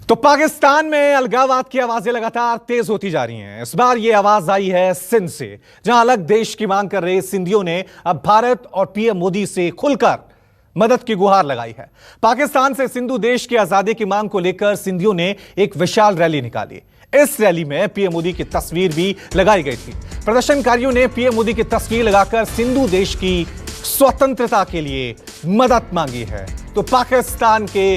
तो पाकिस्तान में अलगाववाद की आवाजें लगातार तेज होती जा रही हैं। इस बार यह आवाज आई है सिंध से, जहां अलग देश की मांग कर रहे सिंधियों ने अब भारत और पीएम मोदी से खुलकर मदद की गुहार लगाई है। पाकिस्तान से सिंधु देश की आजादी की मांग को लेकर सिंधियों ने एक विशाल रैली निकाली। इस रैली में पीएम मोदी की तस्वीर भी लगाई गई थी। प्रदर्शनकारियों ने पीएम मोदी की तस्वीर लगाकर सिंधु देश की स्वतंत्रता के लिए मदद मांगी है। तो पाकिस्तान के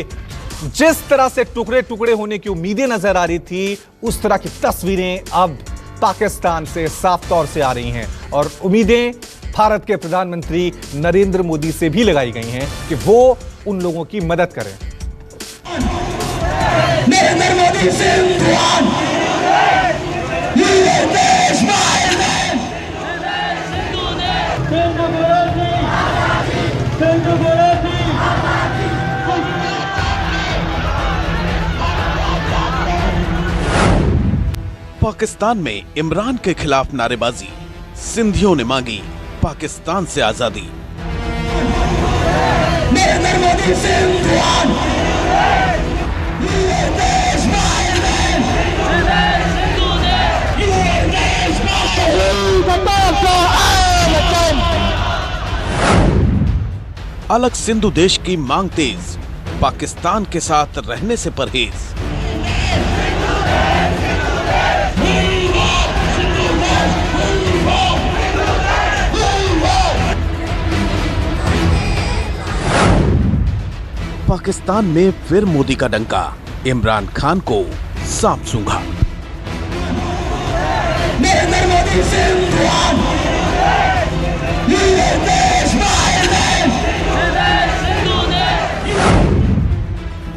जिस तरह से टुकड़े टुकड़े होने की उम्मीदें नजर आ रही थी, उस तरह की तस्वीरें अब पाकिस्तान से साफ तौर से आ रही हैं और उम्मीदें भारत के प्रधानमंत्री नरेंद्र मोदी से भी लगाई गई हैं कि वो उन लोगों की मदद करें। नरेंद्र मोदी जिंदाबाद। पाकिस्तान में इमरान के खिलाफ नारेबाजी, सिंधियों ने मांगी पाकिस्तान से आजादी। नरेंद्र मोदी जिंदाबाद। अलग सिंधु देश की मांग तेज, पाकिस्तान के साथ रहने से परहेज। पाकिस्तान में फिर मोदी का डंका, इमरान खान को सांप सूंघा। नरेंद्र मोदी जिंदाबाद।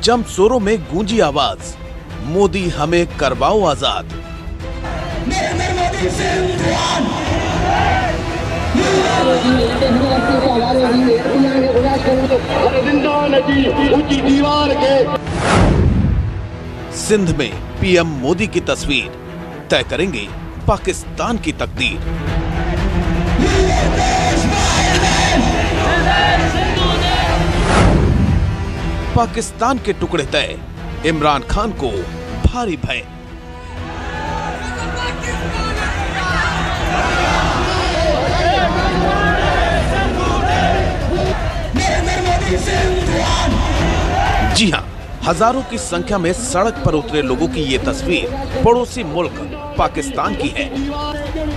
जमशोरों में गूंजी आवाज, मोदी हमें करवाओ आजाद। नरेंद्र मोदी जिंदाबाद। सिंध में पीएम मोदी की तस्वीर तय करेंगे पाकिस्तान की तकदीर। पाकिस्तान के टुकड़े तय, इमरान खान को भारी भय। जी हां, हजारों की संख्या में सड़क पर उतरे लोगों की ये तस्वीर पड़ोसी मुल्क पाकिस्तान की है।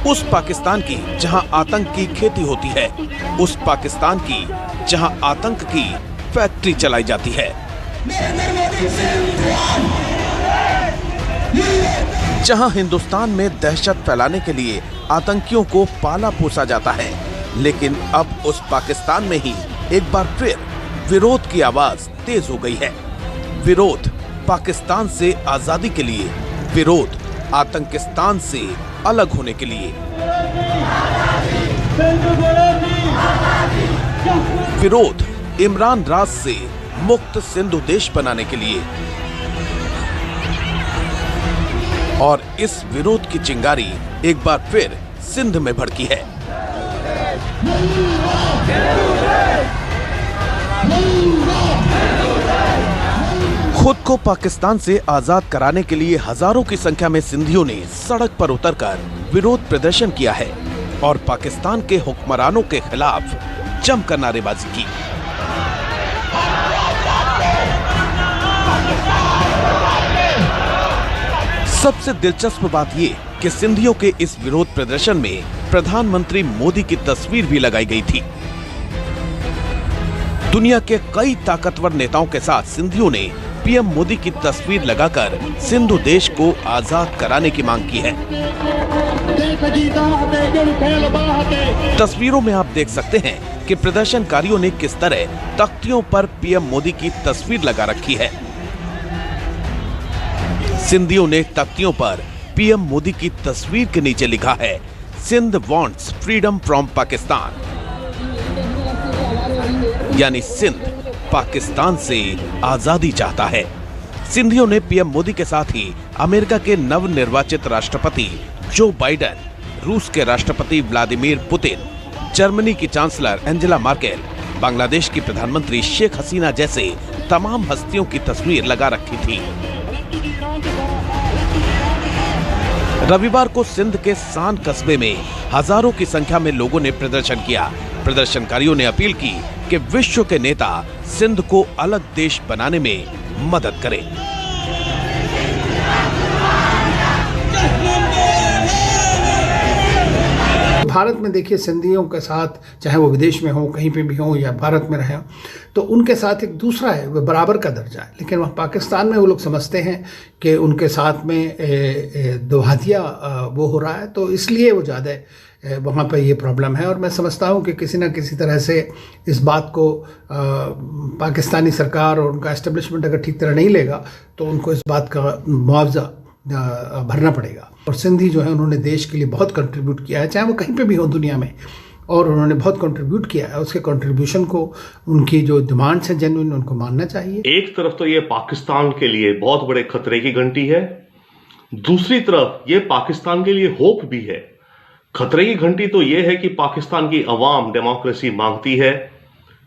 उस पाकिस्तान की जहां आतंक की खेती होती है, उस पाकिस्तान की जहां आतंक की फैक्ट्री चलाई जाती है, जहां हिंदुस्तान में दहशत फैलाने के लिए आतंकियों को पाला पोसा जाता है। लेकिन अब उस पाकिस्तान में ही एक बार फिर विरोध की आवाज तेज हो गई है। विरोध पाकिस्तान से आजादी के लिए, विरोध आतंकिस्तान से अलग होने के लिए, विरोध इमरान राज से मुक्त सिंधु देश बनाने के लिए। और इस विरोध की चिंगारी एक बार फिर सिंध में भड़की है। खुद को पाकिस्तान से आजाद कराने के लिए हजारों की संख्या में सिंधियों ने सड़क पर उतरकर विरोध प्रदर्शन किया है और पाकिस्तान के हुक्मरानों के खिलाफ जमकर नारेबाजी की। सबसे दिलचस्प बात ये कि सिंधियों के इस विरोध प्रदर्शन में प्रधानमंत्री मोदी की तस्वीर भी लगाई गई थी। दुनिया के कई ताकतवर नेताओं के साथ सिंधियों ने पीएम मोदी की तस्वीर लगाकर सिंधु देश को आजाद कराने की मांग की है। तस्वीरों में आप देख सकते हैं कि प्रदर्शनकारियों ने किस तरह तख्तियों पर पीएम मोदी की तस्वीर लगा रखी है। सिंधियों ने तख्तियों पर पीएम मोदी की तस्वीर के नीचे लिखा है, Sindh wants freedom from Pakistan, यानी सिंध पाकिस्तान से आजादी चाहता है। सिंधियों ने पीएम मोदी के साथ ही अमेरिका के नवनिर्वाचित राष्ट्रपति जो बाइडेन, रूस के राष्ट्रपति व्लादिमीर पुतिन, जर्मनी की चांसलर एंजेला मार्केल, बांग्लादेश की प्रधानमंत्री शेख हसीना जैसे तमाम हस्तियों की तस्वीर लगा रखी थी। रविवार को सिंध के सान कस्बे में हजारों की संख्या में लोगों ने प्रदर्शन किया। प्रदर्शनकारियों ने अपील की कि विश्व के नेता सिंध को अलग देश बनाने में मदद करें। भारत में देखिए, सिंधियों के साथ चाहे वो विदेश में हो, कहीं पे भी हो या भारत में रहे, तो उनके साथ एक दूसरा है, वो बराबर का दर्जा है। लेकिन वहाँ पाकिस्तान में वो लोग समझते हैं कि उनके साथ में दोहतिया वो हो रहा है, तो इसलिए वो ज़्यादा वहाँ पे ये प्रॉब्लम है। और मैं समझता हूँ कि किसी न किसी तरह से इस बात को पाकिस्तानी सरकार और उनका एस्टेब्लिशमेंट अगर ठीक तरह नहीं लेगा तो उनको इस बात का मुआवजा भरना पड़ेगा। और सिंधी जो है उन्होंने देश के लिए बहुत कंट्रीब्यूट किया है, चाहे वो कहीं पे भी हो दुनिया में, और उन्होंने बहुत कंट्रीब्यूट किया है। उसके कंट्रीब्यूशन को, उनकी जो डिमांड्स हैं जेन्युइन, उनको मानना चाहिए। एक तरफ तो ये पाकिस्तान के लिए बहुत बड़े खतरे की घंटी है, दूसरी तरफ ये पाकिस्तान के लिए होप भी है। खतरे की घंटी तो ये है कि पाकिस्तान की अवाम डेमोक्रेसी मांगती है,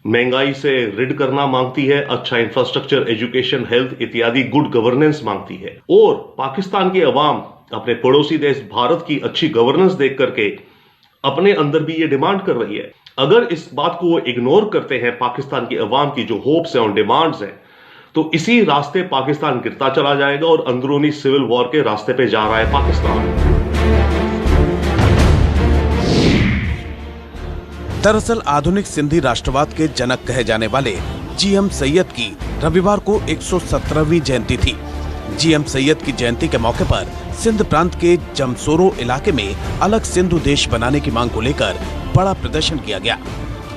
महंगाई से रिड करना मांगती है, अच्छा इंफ्रास्ट्रक्चर, एजुकेशन, हेल्थ इत्यादि गुड गवर्नेंस मांगती है। और पाकिस्तान की अवाम अपने पड़ोसी देश भारत की अच्छी गवर्नेंस देख करके अपने अंदर भी ये डिमांड कर रही है। अगर इस बात को वो इग्नोर करते हैं, पाकिस्तान की अवाम की जो होप्स हैं और डिमांड्स हैं, तो इसी रास्ते पाकिस्तान गिरता चला जाएगा और अंदरूनी सिविल वॉर के रास्ते पे जा रहा है पाकिस्तान। दरअसल आधुनिक सिंधी राष्ट्रवाद के जनक कहे जाने वाले जीएम सैयद की रविवार को 117वीं जयंती थी। जीएम सैयद की जयंती के मौके पर सिंध प्रांत के जमसोरो इलाके में अलग सिंधु देश बनाने की मांग को लेकर बड़ा प्रदर्शन किया गया,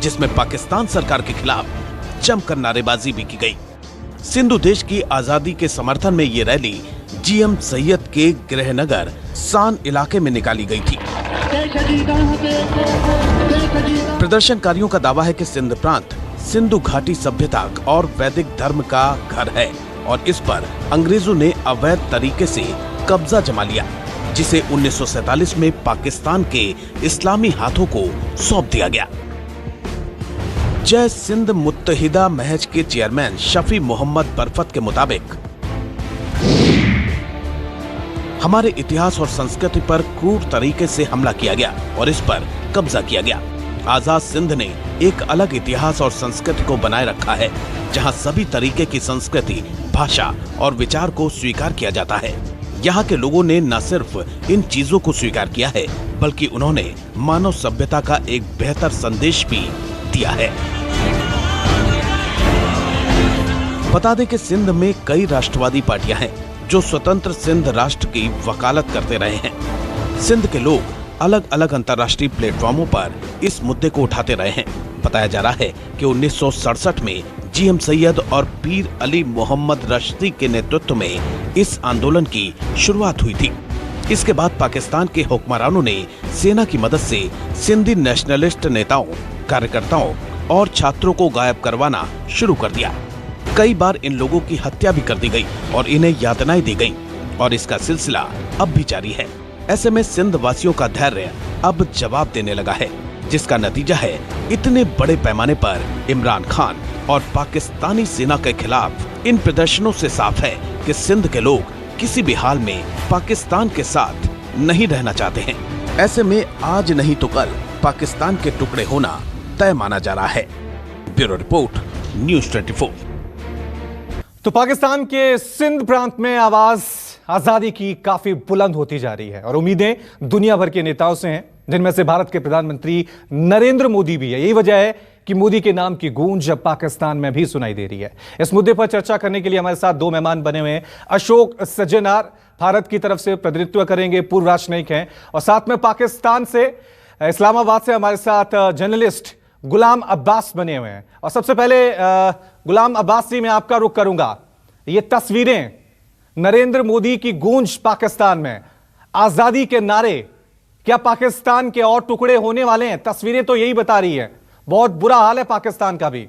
जिसमें पाकिस्तान सरकार के खिलाफ जमकर नारेबाजी भी की गई। सिंधु देश की आजादी के समर्थन में ये रैली जीएम सैयद के गृहनगर सान इलाके में निकाली गई थी। प्रदर्शनकारियों का दावा है कि सिंध प्रांत सिंधु घाटी सभ्यता और वैदिक धर्म का घर है और इस पर अंग्रेजों ने अवैध तरीके से कब्जा जमा लिया, जिसे 1947 में पाकिस्तान के इस्लामी हाथों को सौंप दिया गया। जय सिंध मुत्तहिदा महज के चेयरमैन शफी मोहम्मद बरफत के मुताबिक हमारे इतिहास और संस्कृति पर क्रूर तरीके से हमला किया गया और इस पर कब्जा किया गया। आजाद सिंध ने एक अलग इतिहास और संस्कृति को बनाए रखा है, जहां सभी तरीके की संस्कृति, भाषा और विचार को स्वीकार किया जाता है। यहाँ के लोगों ने न सिर्फ इन चीजों को स्वीकार किया है, बल्कि उन्होंने मानव सभ्यता का एक बेहतर संदेश भी दिया है। बता दें कि सिंध में कई राष्ट्रवादी पार्टियां हैं जो स्वतंत्र सिंध राष्ट्र की वकालत करते रहे हैं। सिंध के लोग अलग अलग अंतर्राष्ट्रीय प्लेटफॉर्मों पर इस मुद्दे को उठाते रहे हैं। बताया जा रहा है कि 1967 में जीएम सैयद और पीर अली मोहम्मद रश्दी के नेतृत्व में इस आंदोलन की शुरुआत हुई थी। इसके बाद पाकिस्तान के हुक्मरानों ने सेना की मदद से सिंधी नेशनलिस्ट नेताओं, कार्यकर्ताओं और छात्रों को गायब करवाना शुरू कर दिया। कई बार इन लोगों की हत्या भी कर दी गई और इन्हें यातनाएं दी गई और इसका सिलसिला अब भी जारी है। ऐसे में सिंध वासियों का धैर्य अब जवाब देने लगा है, जिसका नतीजा है इतने बड़े पैमाने पर इमरान खान और पाकिस्तानी सेना के खिलाफ इन प्रदर्शनों से साफ है कि सिंध के लोग किसी भी हाल में पाकिस्तान के साथ नहीं रहना चाहते हैं। ऐसे में आज नहीं तो कल पाकिस्तान के टुकड़े होना तय माना जा रहा है। Bureau report, news 24। तो पाकिस्तान के सिंध प्रांत में आवाज आजादी की काफी बुलंद होती जा रही है और उम्मीदें दुनिया भर के नेताओं से हैं, जिनमें से भारत के प्रधानमंत्री नरेंद्र मोदी भी है। यही वजह है कि मोदी के नाम की गूंज अब पाकिस्तान में भी सुनाई दे रही है। इस मुद्दे पर चर्चा करने के लिए हमारे साथ दो मेहमान बने हुए हैं। अशोक सज्जनार भारत की तरफ से प्रतिनिधित्व करेंगे, पूर्व राजनयिक हैं, और साथ में पाकिस्तान से, इस्लामाबाद से हमारे साथ जर्नलिस्ट गुलाम अब्बास बने हुए हैं। और सबसे पहले गुलाम अब्बास जी, मैं आपका रुख करूंगा। ये तस्वीरें नरेंद्र मोदी की गूंज पाकिस्तान में, आजादी के नारे, क्या पाकिस्तान के और टुकड़े होने वाले हैं? तस्वीरें तो यही बता रही हैं। बहुत बुरा हाल है पाकिस्तान का भी।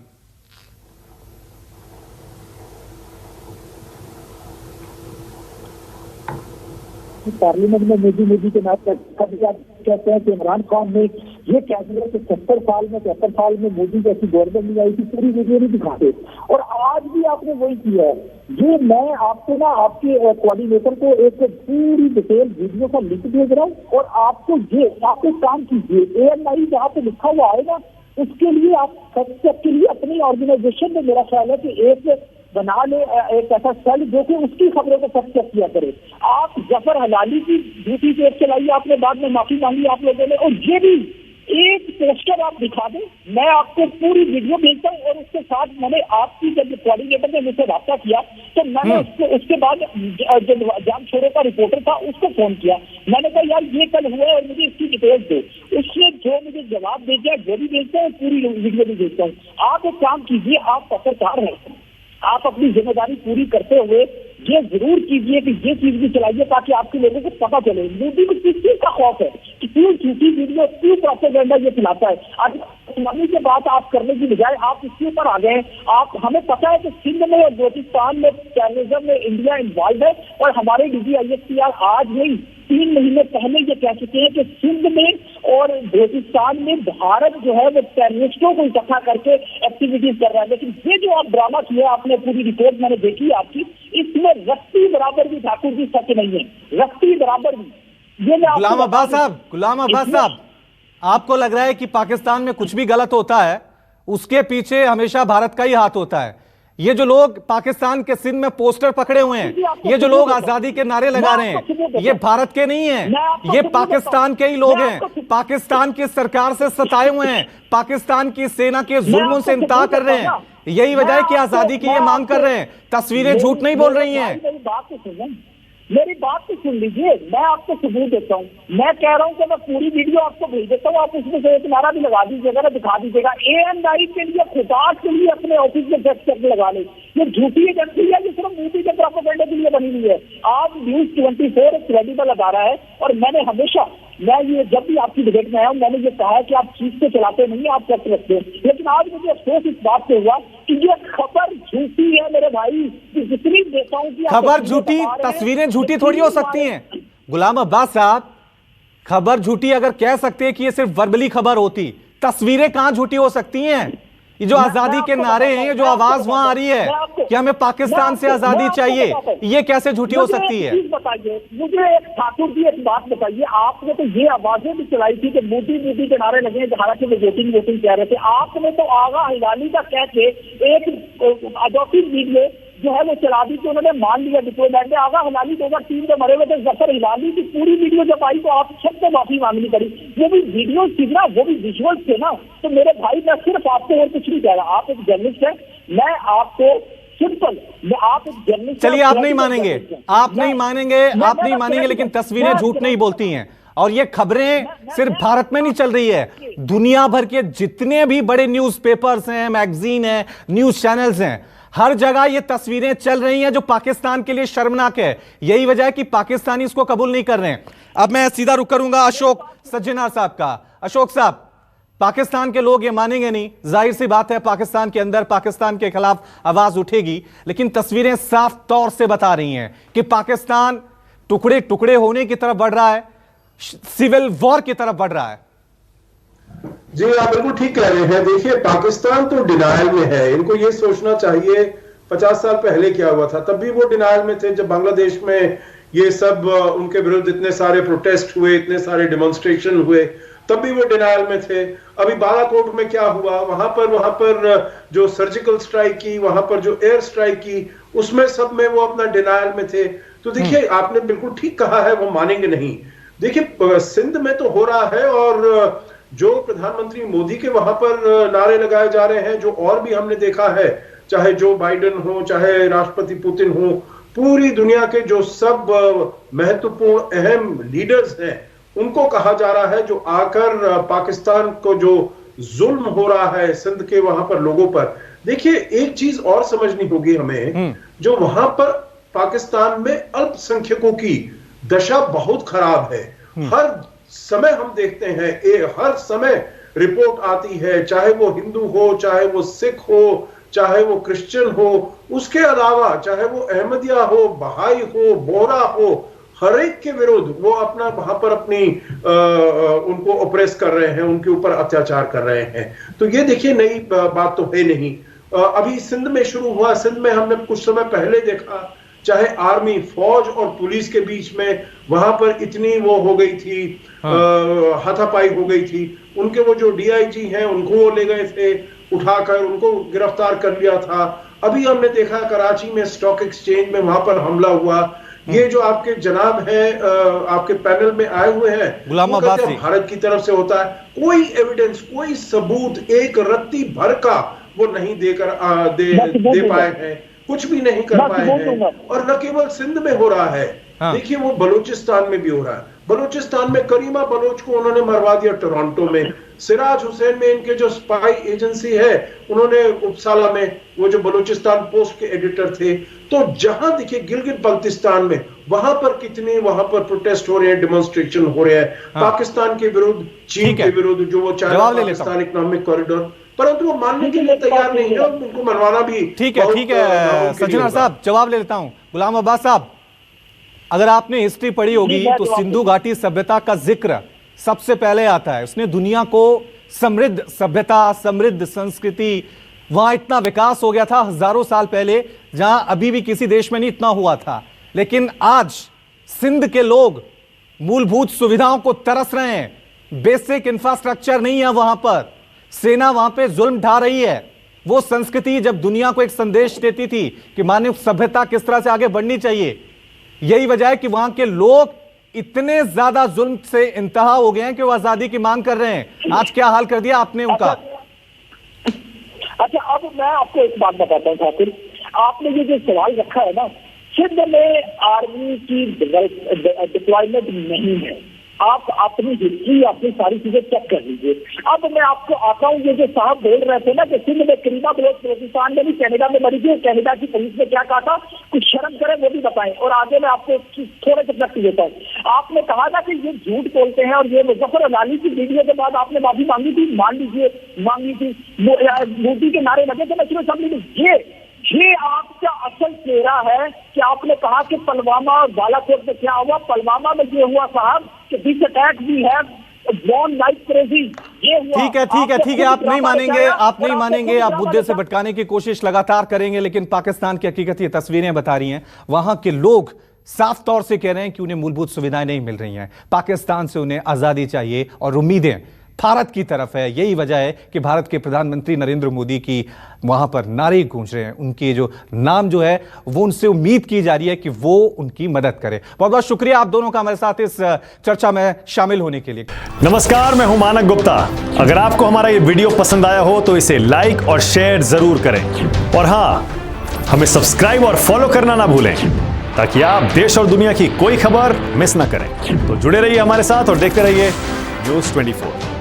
पार्लियामेंट में मोदी के नाम पर कहते हैं कि इमरान खान ने ये कहते हैं कि 70 साल में 73 साल में मोदी जैसी गवर्नमेंट नहीं आई थी, पूरी वीडियो नहीं दिखाते। और आज भी आपने वही किया है। ये मैं आपको ना आपके कोऑर्डिनेटर को एक पूरी डिटेल वीडियो का लिंक भेज रहा हूँ, और आपको काम कीजिए, ANI जहाँ पे लिखा हुआ आएगा उसके लिए आप के लिए अपनी ऑर्गेनाइजेशन में मेरा ख्याल है कि एक बना ले, एक ऐसा सेल जो कि उसकी खबरों को फैक्ट चेक किया करे। आप जफर हलाली की झूठी पेज चलाई आपने, बाद में माफी मांगी आप लोगों ने, और ये भी एक पोस्टर आप दिखा दें, मैं आपको पूरी वीडियो भेजता हूँ। और उसके साथ मैंने आपकी जब कोऑर्डिनेटर ने मुझसे रब्ता किया तो मैंने उसके बाद जो जान छोड़े का रिपोर्टर था उसको फोन किया, मैंने कहा यार ये कल हुआ है और मुझे इसकी डिटेल्स दो। उसने जो मुझे जवाब भेजा जो भी भेजता है पूरी वीडियो भी भेजता हूँ। आप एक काम कीजिए, आप पत्रकार हैं, आप अपनी जिम्मेदारी पूरी करते हुए ये जरूर कीजिए कि ये चीज भी चलाइए ताकि आपके लोगों को पता चले मोदी को किस चीज का खौफ है, कि क्यों झूठी वीडियो, क्यों प्रोपेगेंडा ये फैलाता है। आज इस्लामी की बात आप करने की बजाय आप इसके ऊपर आ गए। आप हमें पता है कि सिंध में और बलूचिस्तान में टेररिज्म में इंडिया इन्वॉल्व है, और हमारे DGISPR आज नहीं 3 महीने पहले ये कह चुके हैं कि सिंध में और बलूचिस्तान में भारत जो है वो टेररिस्टों को इकट्ठा करके एक्टिविटीज कर रहा है। लेकिन ये जो आप ड्रामा किया, आपने पूरी रिपोर्ट मैंने देखी आपकी, इसमें रत्ती बराबर भी ठाकुर जी सच नहीं है, रत्ती बराबर भी। ये गुलाम अब्बास साहब, आपको लग रहा है कि पाकिस्तान में कुछ भी गलत होता है उसके पीछे हमेशा भारत का ही हाथ होता है? ये जो लोग पाकिस्तान के सिंध में पोस्टर पकड़े हुए हैं, ये जो लोग आजादी के नारे लगा रहे हैं, ये भारत के नहीं हैं, ये पाकिस्तान के ही लोग हैं, पाकिस्तान की सरकार से सताए हुए हैं, पाकिस्तान की सेना के जुल्मों से इंतजार कर रहे हैं। यही वजह है कि आजादी की ये मांग कर रहे हैं। तस्वीरें झूठ नहीं बोल रही हैं। मेरी बात तो सुन लीजिए, मैं आपको सबूत देता हूँ। मैं कह रहा हूँ कि मैं पूरी वीडियो आपको भेज देता हूँ, आप उसमें से एक नारा भी लगा दीजिएगा ना, दिखा दीजिएगा। ANI के लिए खुदा के लिए अपने ऑफिस में फैक्ट चेक लगा ले। ये झूठी एजेंसी है, ये सिर्फ मोदी के प्रोपेगेंडा के लिए बनी हुई है। आप News 24 एक क्रेडिबल लगा रहा है, और मैंने हमेशा ये जब भी आपकी डिबेट में आया हूँ मैंने ये कहा है कि आप चीज से चलाते नहीं, आप फैक्ट रखते हैं। लेकिन आज मुझे अफसोस इस बात से हुआ कि ये खबर झूठी है मेरे भाई, जितनी देता हूँ कि खबर झूठी, तस्वीरें झूठी थोड़ी हो सकती हैं। गुलाम अब्बास साहब, खबर झूठी अगर कह सकते हैं कि ये सिर्फ वर्बली खबर होती, तस्वीरें कहां झूठी हो सकती हैं? ये जो आजादी के नारे हैं, ये जो आवाज वहां आ रही है कि हमें पाकिस्तान से आजादी चाहिए, ये कैसे झूठी हो सकती है? बताइए मुझे, एक ठाकुर जी एक बात बताइए, आपने तो ये आवाजें भी चलाई थी कि मोदी मोदी के नारे लगे, हालांकि वो वोटिंग कह रहे थे। आपने तो आगा हिलाली का कह के एक अडॉप्टिव वीडियो जो है वो चला दी, तो उन्होंने मान लिया डिप्लोमेट ने। आगा हिलाली 2003 में मरे हुए थे, जफर हिलाली की पूरी वीडियो जब आई तो आप सबसे माफी मांगनी पड़ी। वो भी वीडियो थी ना, वो भी विजुअल थे ना। तो मेरे भाई मैं सिर्फ आपको और कुछ नहीं कह रहा, आप एक जर्नलिस्ट हैं, मैं आपको सिंपल, आप एक जर्नलिस्ट। चलिए आप नहीं मानेंगे, आप नहीं मानेंगे, लेकिन तस्वीरें झूठ नहीं बोलती हैं। और ये खबरें सिर्फ भारत में नहीं चल रही है, दुनिया भर के जितने भी बड़े न्यूज़पेपर्स हैं, मैगजीन हैं, न्यूज चैनल्स हैं, हर जगह ये तस्वीरें चल रही हैं जो पाकिस्तान के लिए शर्मनाक है। यही वजह है कि पाकिस्तानी इसको कबूल नहीं कर रहे हैं। अब मैं सीधा रुख करूंगा अशोक सज्जनार साहब का। अशोक साहब, पाकिस्तान के लोग ये मानेंगे नहीं, जाहिर सी बात है, पाकिस्तान के अंदर पाकिस्तान के खिलाफ आवाज उठेगी, लेकिन तस्वीरें साफ तौर से बता रही हैं कि पाकिस्तान टुकड़े टुकड़े होने की तरफ बढ़ रहा है, सिविल वॉर की तरफ बढ़ रहा है। जी आप बिल्कुल ठीक कह रहे हैं। देखिए पाकिस्तान तो डिनायल में है, इनको ये सोचना चाहिए 50 साल पहले क्या हुआ था, तब भी वो डिनायल में थे। जब बांग्लादेश में ये सब उनके विरुद्ध इतने सारे प्रोटेस्ट हुए, इतने सारे डेमोन्स्ट्रेशन हुए, तब भी वो डिनायल में थे। अभी बालाकोट में क्या हुआ, वहां पर जो सर्जिकल स्ट्राइक की, वहां पर जो एयर स्ट्राइक की, उसमें सब में वो अपना डिनायल में थे। तो देखिए आपने बिल्कुल ठीक कहा है, वो मानेंगे नहीं। देखिए सिंध में तो हो रहा है, और जो प्रधानमंत्री मोदी के वहां पर नारे लगाए जा रहे हैं, जो और भी हमने देखा है, चाहे जो बाइडेन हो, चाहे राष्ट्रपति पुतिन हो, पूरी दुनिया के जो सब महत्वपूर्ण अहम लीडर्स हैं, उनको कहा जा रहा है जो आकर पाकिस्तान को जो जुल्म हो रहा है सिंध के वहां पर लोगों पर। देखिए एक चीज और समझनी होगी हमें, जो वहां पर पाकिस्तान में अल्पसंख्यकों की दशा बहुत खराब है। हर समय हम देखते हैं, हर समय रिपोर्ट आती है, चाहे वो हिंदू हो, चाहे वो सिख हो, चाहे वो क्रिश्चियन हो, उसके अलावा चाहे वो अहमदिया हो, बहाई हो, बोहरा हो, हर एक के विरुद्ध वो अपना वहां पर अपनी उनको ऑपरेस कर रहे हैं, उनके ऊपर अत्याचार कर रहे हैं। तो ये देखिए नई बात तो है नहीं। अभी सिंध में शुरू हुआ, सिंध में हमने कुछ समय पहले देखा, चाहे आर्मी, फौज और पुलिस के बीच में वहां पर इतनी वो हो गई थी, हाथापाई हो गई थी। उनके वो जो डीआईजी हैं उनको वो ले गए थे उठाकर, उनको गिरफ्तार कर लिया था। अभी हमने देखा कराची में स्टॉक एक्सचेंज में वहां पर हमला हुआ। ये जो आपके जनाब हैं आपके पैनल में आए हुए हैं, गुलाम अब्बासी, भारत की तरफ से होता है, कोई एविडेंस, कोई सबूत एक रत्ती भर का वो नहीं दे पाए हैं, कुछ भी नहीं कर पाए हैं। और न केवल सिंध में हो रहा है, देखिए वो बलूचिस्तान में भी हो रहा है। बलूचिस्तान में करीमा बलोच को उन्होंने मरवा दिया टोरंटो में। सिराज हुसैन में इनके जो स्पाई एजेंसी है, उन्होंने उपसाला में वो जो बलूचिस्तान पोस्ट के एडिटर थे। तो जहां देखिए गिलगित बल्तिस्तान में वहां पर कितने वहां पर प्रोटेस्ट हो रहे हैं, डेमोन्स्ट्रेशन हो रहे हैं पाकिस्तान के विरुद्ध, चीन के विरुद्ध, जो वो चाइना पाकिस्तान इकोनॉमिक कॉरिडोर, परंतु वो मानने के लिए तैयार नहीं है और उनको मनवाना भी ठीक है सज्जनर साहब, जवाब ले लेता हूं। गुलाम अब्बास साहब, अगर आपने हिस्ट्री पढ़ी होगी तो सिंधु घाटी सभ्यता का जिक्र सबसे पहले आता है। उसने दुनिया को समृद्ध सभ्यता, समृद्ध संस्कृति, वहां इतना विकास हो गया था हजारों साल पहले, जहां अभी भी किसी देश में नहीं इतना हुआ था। लेकिन आज सिंध के लोग मूलभूत सुविधाओं को तरस रहे हैं। बेसिक इंफ्रास्ट्रक्चर नहीं है वहां पर, सेना वहां पे जुल्म ढा रही है। वो संस्कृति जब दुनिया को एक संदेश देती थी कि मानव सभ्यता किस तरह से आगे बढ़नी चाहिए, यही वजह है कि वहां के लोग इतने ज्यादा जुल्म से इंतहा हो गए हैं कि वो आजादी की मांग कर रहे हैं। आज क्या हाल कर दिया आपने उनका। अच्छा, अब मैं आपको एक बात बताता हूँ ठाकुर, आपने ये जो सवाल रखा है ना, सिंध में आर्मी की डिप्लॉयमेंट नहीं है। आप अपनी हिस्ट्री, अपनी सारी चीजें चेक कर लीजिए। अब मैं आपको आता हूँ, ये जो साहब बोल रहे थे ना कि सिंध में करीमा बलोच बलूचिस्तान में भी कनाडा में मरी थी, कनाडा की पुलिस ने क्या कहा था, कुछ शर्म करें वो भी बताएं। और आगे मैं आपको थोड़े से प्रश्न देता हूँ। आपने कहा था कि ये झूठ बोलते हैं और ये मुजफ्फर अलाली की वीडियो के बाद आपने माफी मांगी थी, मान लीजिए मांगी थी, मोदी के नारे लगे थे नेशनल असेंबली में। ये आपका असल चेहरा है कि आपने कहा कि पुलवामा और बालाकोट में क्या हुआ। पुलवामा में ये हुआ साहब कि दिस अटैक भी है बॉर्न लाइक क्रेजी, ये हुआ। ठीक है, आप नहीं मानेंगे, आप मुद्दे से भटकाने की कोशिश लगातार करेंगे, लेकिन पाकिस्तान की हकीकत ये तस्वीरें बता रही हैं। वहां के लोग साफ तौर से कह रहे हैं कि उन्हें मूलभूत सुविधाएं नहीं मिल रही हैं। पाकिस्तान से उन्हें आजादी चाहिए और उम्मीदें भारत की तरफ है। यही वजह है कि भारत के प्रधानमंत्री नरेंद्र मोदी की वहां पर नारे गूंज रहे हैं। उनके जो नाम जो है वो उनसे उम्मीद की जा रही है कि वो उनकी मदद करे। बहुत बहुत शुक्रिया आप दोनों का हमारे साथ इस चर्चा में शामिल होने के लिए। नमस्कार, मैं हूं मानक गुप्ता। अगर आपको हमारा ये वीडियो पसंद आया हो तो इसे लाइक और शेयर जरूर करें, और हां, हमें सब्सक्राइब और फॉलो करना ना भूलें ताकि आप देश और दुनिया की कोई खबर मिस ना करें। तो जुड़े रहिए हमारे साथ और देखते रहिए News 24।